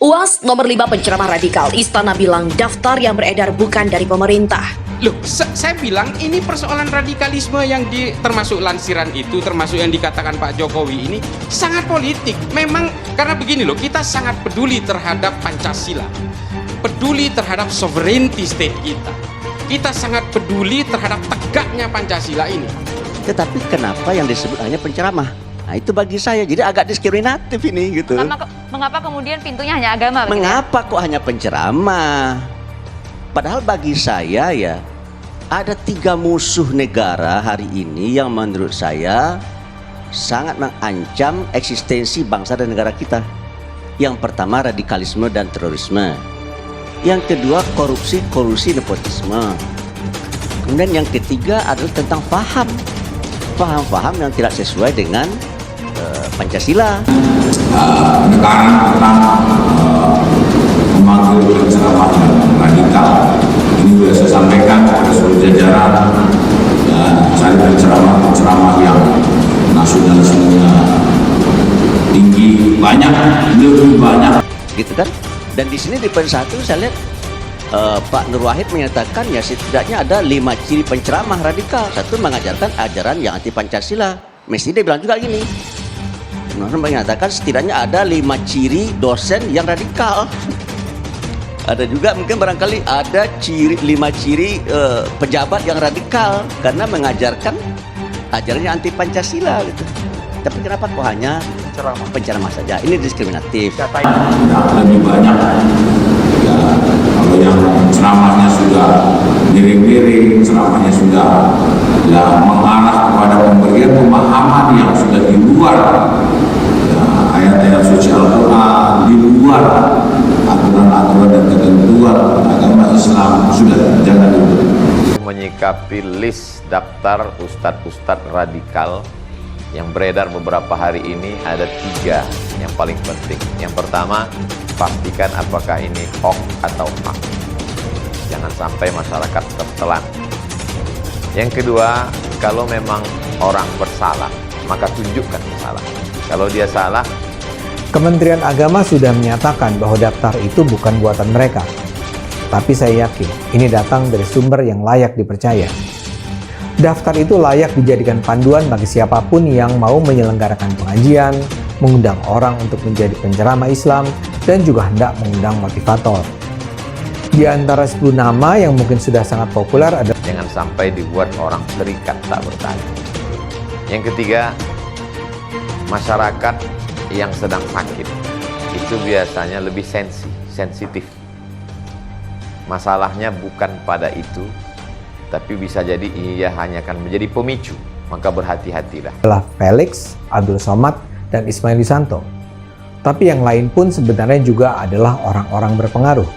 UAS nomor 5 penceramah radikal. Istana bilang daftar yang beredar bukan dari pemerintah. Loh, saya bilang ini persoalan radikalisme yang termasuk lansiran itu, termasuk yang dikatakan Pak Jokowi ini sangat politik. Memang karena begini loh, kita sangat peduli terhadap Pancasila, peduli terhadap sovereignty state kita. Kita sangat peduli terhadap tegaknya Pancasila ini. Tetapi kenapa yang disebut hanya penceramah? Nah itu bagi saya jadi agak diskriminatif ini gitu. Mengapa kemudian pintunya hanya agama? Mengapa kok hanya penceramah? Padahal bagi saya ya ada 3 musuh negara hari ini yang menurut saya sangat mengancam eksistensi bangsa dan negara kita. Yang pertama radikalisme dan terorisme. Yang kedua korupsi, kolusi, nepotisme. Kemudian yang ketiga adalah tentang paham-paham yang tidak sesuai dengan Pancasila. Negara tentang memanggil penceramah yang radikal ini sudah saya sampaikan kepada seluruh jajaran dan cari penceramah yang nasionalismenya tinggi, lebih banyak Gitu kan? Dan di sini di poin 1 saya lihat Pak Nur Wahid menyatakan ya setidaknya ada 5 ciri penceramah radikal. Satu, mengajarkan ajaran yang anti Pancasila. Mesti dia bilang juga gini. Menyatakan setidaknya ada 5 ciri dosen yang radikal. Ada juga mungkin barangkali ada 5 ciri pejabat yang radikal karena mengajarkan ajarannya anti Pancasila gitu. Tapi kenapa kok hanya penceramah saja? Ini diskriminatif. lebih banyak ya, kalau yang ceramahnya sudah miring-miring, ceramahnya sudah ya, mengarah kepada pemberian pemahaman yang sudah di luar ayat-ayat suci Al-Quran, di luar aturan-aturan dan ketentuan agama Islam, sudah jangan dulu. Menyikapi list daftar ustadz-ustadz radikal yang beredar beberapa hari ini ada 3 yang paling penting. Yang pertama, pastikan apakah ini hoax atau hak. Jangan sampai masyarakat tertelan. Yang kedua, kalau memang orang bersalah, maka tunjukkan kesalahan. Kalau dia salah, Kementerian Agama sudah menyatakan bahwa daftar itu bukan buatan mereka. Tapi saya yakin ini datang dari sumber yang layak dipercaya. Daftar itu layak dijadikan panduan bagi siapapun yang mau menyelenggarakan pengajian, mengundang orang untuk menjadi penceramah Islam, dan juga hendak mengundang motivator. Di antara 10 nama yang mungkin sudah sangat populer ada jangan sampai dibuat orang terikat tak bertanya. Yang ketiga, masyarakat yang sedang sakit itu biasanya lebih sensitif. Masalahnya bukan pada itu, tapi bisa jadi ia hanya akan menjadi pemicu, maka berhati-hatilah. adalah Felix, Abdul Somad, dan Ismail Yusanto. Tapi yang lain pun sebenarnya juga adalah orang-orang berpengaruh.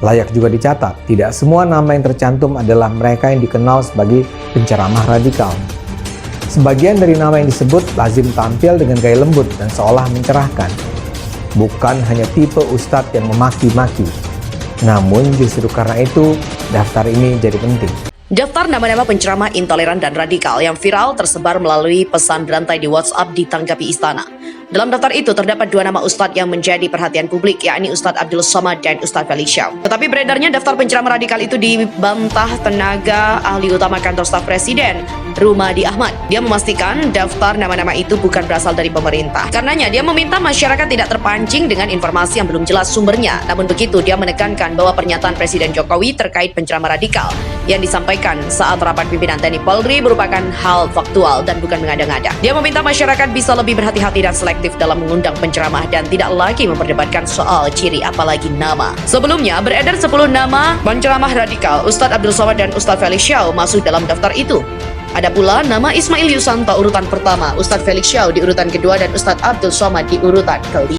Layak juga dicatat, tidak semua nama yang tercantum adalah mereka yang dikenal sebagai penceramah radikal. Sebagian dari nama yang disebut lazim tampil dengan gaya lembut dan seolah mencerahkan. Bukan hanya tipe ustadz yang memaki-maki. Namun justru karena itu, daftar ini jadi penting. Daftar nama-nama penceramah intoleran dan radikal yang viral tersebar melalui pesan berantai di WhatsApp ditanggapi Istana. Dalam daftar itu terdapat 2 nama ustadz yang menjadi perhatian publik, yakni Ustadz Abdul Somad dan Ustadz Felix Xiao. Tetapi beredarnya daftar penceramah radikal itu dibantah tenaga ahli utama kantor staf presiden, Rumadi Ahmad. Dia memastikan daftar nama-nama itu bukan berasal dari pemerintah. Karenanya dia meminta masyarakat tidak terpancing dengan informasi yang belum jelas sumbernya. Namun begitu, dia menekankan bahwa pernyataan Presiden Jokowi terkait penceramah radikal yang disampaikan saat rapat pimpinan TNI Polri merupakan hal faktual dan bukan mengada-ngada. Dia meminta masyarakat bisa lebih berhati-hati dan selektif dalam mengundang penceramah dan tidak lagi memperdebatkan soal ciri apalagi nama. Sebelumnya beredar 10 nama penceramah radikal. Ustadz Abdul Somad dan Ustadz Felix Xiao masuk dalam daftar itu. Ada pula nama Ismail Yusanto urutan pertama, Ustadz Felix Xiao di urutan kedua, dan Ustadz Abdul Somad di urutan kelima.